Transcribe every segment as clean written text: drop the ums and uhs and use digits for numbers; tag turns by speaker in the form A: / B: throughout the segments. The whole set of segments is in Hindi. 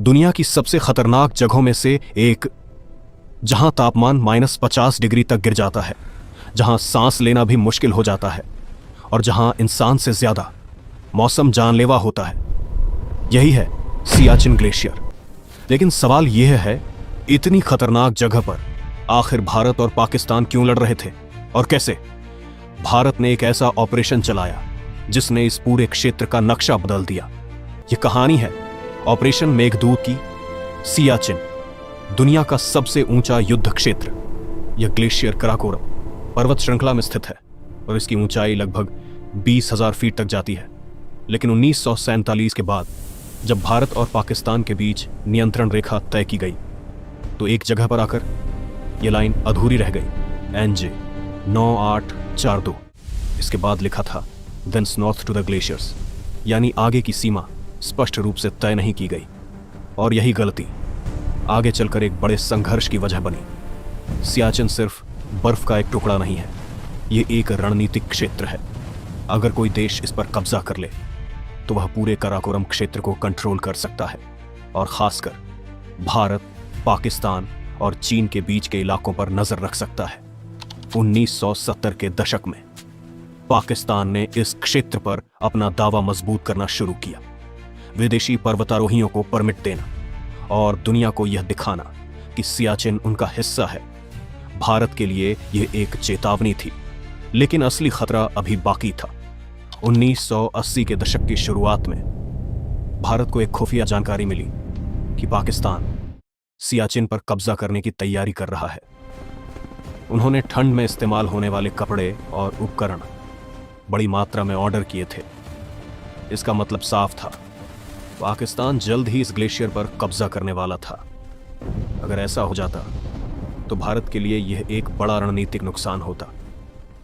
A: दुनिया की सबसे खतरनाक जगहों में से एक, जहां तापमान -50 डिग्री तक गिर जाता है, जहां सांस लेना भी मुश्किल हो जाता है और जहां इंसान से ज्यादा मौसम जानलेवा होता है। यही है सियाचिन ग्लेशियर। लेकिन सवाल यह है, इतनी खतरनाक जगह पर आखिर भारत और पाकिस्तान क्यों लड़ रहे थे और कैसे? भारत ने एक ऐसा ऑपरेशन चलाया जिसने इस पूरे क्षेत्र का नक्शा बदल दिया। यह कहानी है ऑपरेशन मेघदूत की। सियाचिन दुनिया का सबसे ऊंचा युद्ध क्षेत्र। यह ग्लेशियर कराकोरम पर्वत श्रृंखला में स्थित है और इसकी ऊंचाई लगभग 20,000 फीट तक जाती है। लेकिन 1947 के बाद जब भारत और पाकिस्तान के बीच नियंत्रण रेखा तय की गई तो एक जगह पर आकर यह लाइन अधूरी रह गई, NJ 9842। इसके बाद लिखा था thence north to the glaciers, यानी आगे की सीमा स्पष्ट रूप से तय नहीं की गई। और यही गलती आगे चलकर एक बड़े संघर्ष की वजह बनी। सियाचिन सिर्फ बर्फ का एक टुकड़ा नहीं है, ये एक रणनीतिक क्षेत्र है। अगर कोई देश इस पर कब्जा कर ले तो वह पूरे कराकोरम क्षेत्र को कंट्रोल कर सकता है और खासकर भारत, पाकिस्तान और चीन के बीच के इलाकों पर नजर रख सकता है। 1970 के दशक में पाकिस्तान ने इस क्षेत्र पर अपना दावा मजबूत करना शुरू किया। विदेशी पर्वतारोहियों को परमिट देना और दुनिया को यह दिखाना कि सियाचिन उनका हिस्सा है। भारत के लिए यह एक चेतावनी थी, लेकिन असली खतरा अभी बाकी था। 1980 के दशक की शुरुआत में भारत को एक खुफिया जानकारी मिली कि पाकिस्तान सियाचिन पर कब्जा करने की तैयारी कर रहा है। उन्होंने ठंड में इस्तेमाल होने वाले कपड़े और उपकरण बड़ी मात्रा में ऑर्डर किए थे। इसका मतलब साफ था, पाकिस्तान जल्द ही इस ग्लेशियर पर कब्जा करने वाला था। अगर ऐसा हो जाता तो भारत के लिए यह एक बड़ा रणनीतिक नुकसान होता।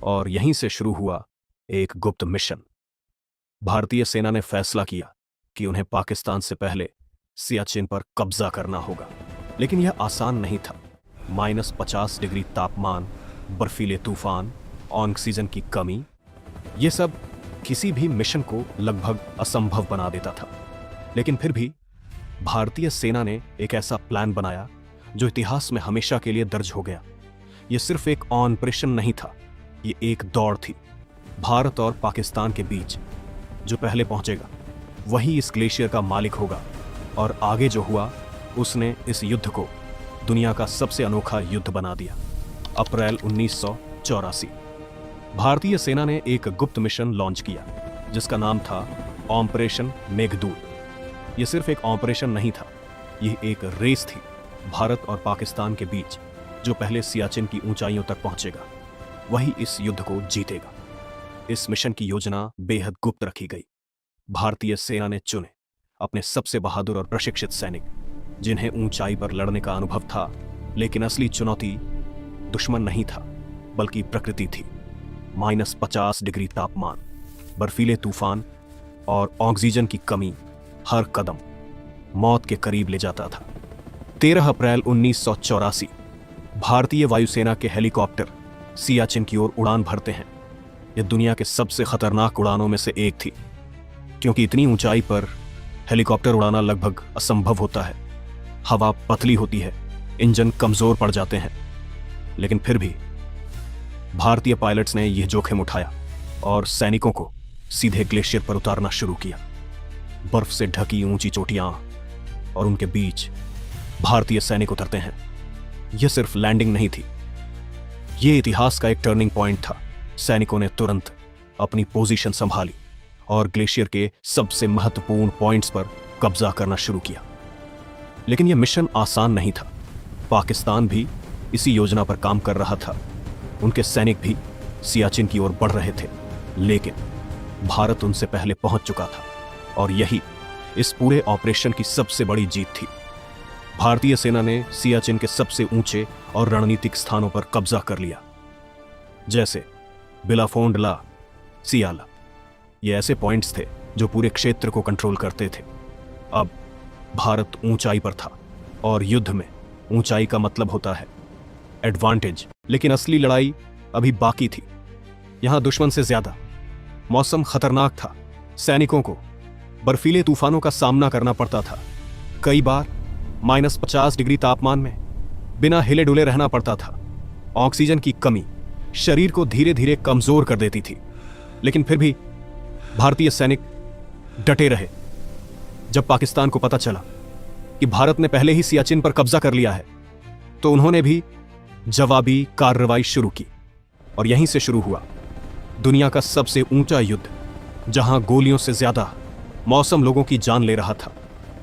A: और यहीं से शुरू हुआ एक गुप्त मिशन। भारतीय सेना ने फैसला किया कि उन्हें पाकिस्तान से पहले सियाचिन पर कब्जा करना होगा। लेकिन यह आसान नहीं था। -50 डिग्री तापमान, बर्फीले तूफान, ऑक्सीजन की कमी, यह सब किसी भी मिशन को लगभग असंभव बना देता था। लेकिन फिर भी भारतीय सेना ने एक ऐसा प्लान बनाया जो इतिहास में हमेशा के लिए दर्ज हो गया। यह सिर्फ एक ऑपरेशन नहीं था, यह एक दौड़ थी। भारत और पाकिस्तान के बीच जो पहले पहुंचेगा वही इस ग्लेशियर का मालिक होगा। और आगे जो हुआ उसने इस युद्ध को दुनिया का सबसे अनोखा युद्ध बना दिया। अप्रैल 1984 भारतीय सेना ने एक गुप्त मिशन लॉन्च किया जिसका नाम था ऑपरेशन मेघदूत। यह सिर्फ एक ऑपरेशन नहीं था, यह एक रेस थी भारत और पाकिस्तान के बीच। जो पहले सियाचिन की ऊंचाइयों तक पहुंचेगा वही इस युद्ध को जीतेगा। इस मिशन की योजना बेहद गुप्त रखी गई। भारतीय सेना ने चुने अपने सबसे बहादुर और प्रशिक्षित सैनिक, जिन्हें ऊंचाई पर लड़ने का अनुभव था। लेकिन असली चुनौती दुश्मन नहीं था बल्कि प्रकृति थी। -50 डिग्री तापमान, बर्फीले तूफान और ऑक्सीजन की कमी हर कदम मौत के करीब ले जाता था। 13 अप्रैल 1984 भारतीय वायुसेना के हेलीकॉप्टर सियाचिन की ओर उड़ान भरते हैं। यह दुनिया के सबसे खतरनाक उड़ानों में से एक थी, क्योंकि इतनी ऊंचाई पर हेलीकॉप्टर उड़ाना लगभग असंभव होता है। हवा पतली होती है, इंजन कमजोर पड़ जाते हैं। लेकिन फिर भी भारतीय पायलट्स ने यह जोखिम उठाया और सैनिकों को सीधे ग्लेशियर पर उतारना शुरू किया। बर्फ से ढकी ऊंची चोटियां और उनके बीच भारतीय सैनिक उतरते हैं। यह सिर्फ लैंडिंग नहीं थी, यह इतिहास का एक टर्निंग पॉइंट था। सैनिकों ने तुरंत अपनी पोजीशन संभाली और ग्लेशियर के सबसे महत्वपूर्ण पॉइंट्स पर कब्जा करना शुरू किया। लेकिन यह मिशन आसान नहीं था। पाकिस्तान भी इसी योजना पर काम कर रहा था। उनके सैनिक भी सियाचिन की ओर बढ़ रहे थे, लेकिन भारत उनसे पहले पहुंच चुका था। और यही इस पूरे ऑपरेशन की सबसे बड़ी जीत थी। भारतीय सेना ने सियाचिन के सबसे ऊंचे और रणनीतिक स्थानों पर कब्जा कर लिया, जैसे बिलाफोंड ला, सियाला। ये ऐसे पॉइंट्स थे जो पूरे क्षेत्र को कंट्रोल करते थे। अब भारत ऊंचाई पर था और युद्ध में ऊंचाई का मतलब होता है एडवांटेज। लेकिन असली लड़ाई अभी बाकी थी। यहां दुश्मन से ज्यादा मौसम खतरनाक था। सैनिकों को बर्फीले तूफानों का सामना करना पड़ता था। कई बार -50 डिग्री तापमान में बिना हिले डुले रहना पड़ता था। ऑक्सीजन की कमी शरीर को धीरे धीरे कमजोर कर देती थी, लेकिन फिर भी भारतीय सैनिक डटे रहे। जब पाकिस्तान को पता चला कि भारत ने पहले ही सियाचिन पर कब्जा कर लिया है, तो उन्होंने भी जवाबी कार्रवाई शुरू की। और यहीं से शुरू हुआ दुनिया का सबसे ऊंचा युद्ध, जहां गोलियों से ज्यादा मौसम लोगों की जान ले रहा था।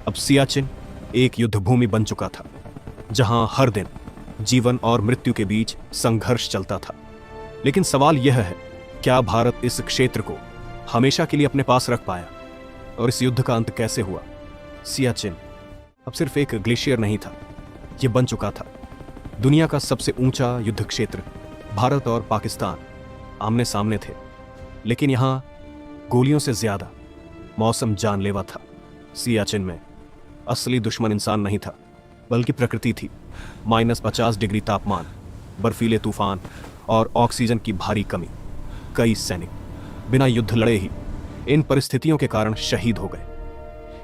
A: अब सियाचिन एक युद्ध भूमि बन चुका था, जहां हर दिन जीवन और मृत्यु के बीच संघर्ष चलता था। लेकिन सवाल यह है, क्या भारत इस क्षेत्र को हमेशा के लिए अपने पास रख पाया? और इस युद्ध का अंत कैसे हुआ? सियाचिन अब सिर्फ एक ग्लेशियर नहीं था, यह बन चुका था दुनिया का सबसे ऊंचा युद्ध क्षेत्र। भारत और पाकिस्तान आमने सामने थे, लेकिन यहां गोलियों से ज्यादा मौसम जानलेवा था। सियाचिन में असली दुश्मन इंसान नहीं था, बल्कि प्रकृति थी। -50 डिग्री तापमान, बर्फीले तूफान और ऑक्सीजन की भारी कमी। कई सैनिक बिना युद्ध लड़े ही इन परिस्थितियों के कारण शहीद हो गए।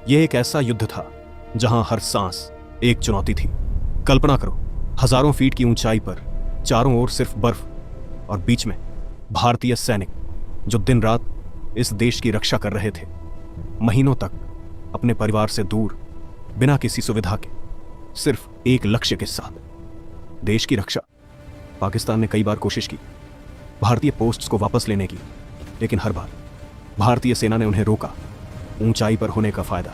A: यह एक ऐसा युद्ध था जहां हर सांस एक चुनौती थी। कल्पना करो, हजारों फीट की ऊंचाई पर चारों ओर सिर्फ बर्फ, और बीच में भारतीय सैनिक जो दिन रात इस देश की रक्षा कर रहे थे, महीनों तक अपने परिवार से दूर, बिना किसी सुविधा के, सिर्फ एक लक्ष्य के साथ, देश की रक्षा। पाकिस्तान ने कई बार कोशिश की भारतीय पोस्ट्स को वापस लेने की, लेकिन हर बार भारतीय सेना ने उन्हें रोका। ऊंचाई पर होने का फायदा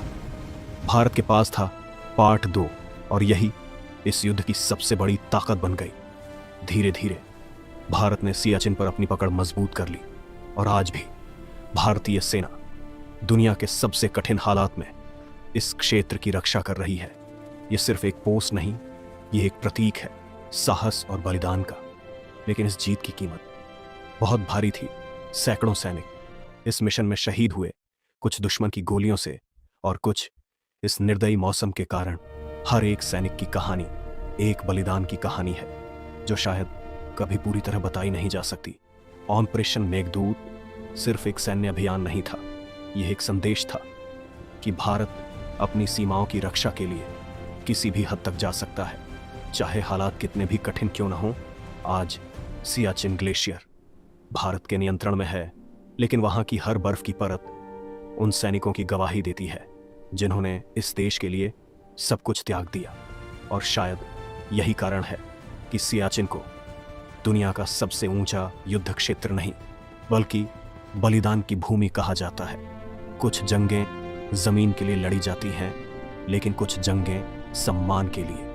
A: भारत के पास था पार्ट 2, और यही इस युद्ध की सबसे बड़ी ताकत बन गई। धीरे धीरे भारत ने सियाचिन पर अपनी पकड़ मजबूत कर ली, और आज भी भारतीय सेना दुनिया के सबसे कठिन हालात में इस क्षेत्र की रक्षा कर रही है। यह सिर्फ एक पोस्ट नहीं, यह एक प्रतीक है साहस और बलिदान का। लेकिन इस जीत की कीमत बहुत भारी थी। सैकड़ों सैनिक इस मिशन में शहीद हुए, कुछ दुश्मन की गोलियों से और कुछ इस निर्दयी मौसम के कारण। हर एक सैनिक की कहानी एक बलिदान की कहानी है, जो शायद कभी पूरी तरह बताई नहीं जा सकती। ऑपरेशन मेघदूत सिर्फ एक सैन्य अभियान नहीं था, यह एक संदेश था कि भारत अपनी सीमाओं की रक्षा के लिए किसी भी हद तक जा सकता है, चाहे हालात कितने भी कठिन क्यों न हो। आज सियाचिन ग्लेशियर भारत के नियंत्रण में है, लेकिन वहां की हर बर्फ की परत उन सैनिकों की गवाही देती है जिन्होंने इस देश के लिए सब कुछ त्याग दिया। और शायद यही कारण है कि सियाचिन को दुनिया का सबसे ऊंचा युद्ध क्षेत्र नहीं, बल्कि बलिदान की भूमि कहा जाता है। कुछ जंगें जमीन के लिए लड़ी जाती हैं, लेकिन कुछ जंगें सम्मान के लिए।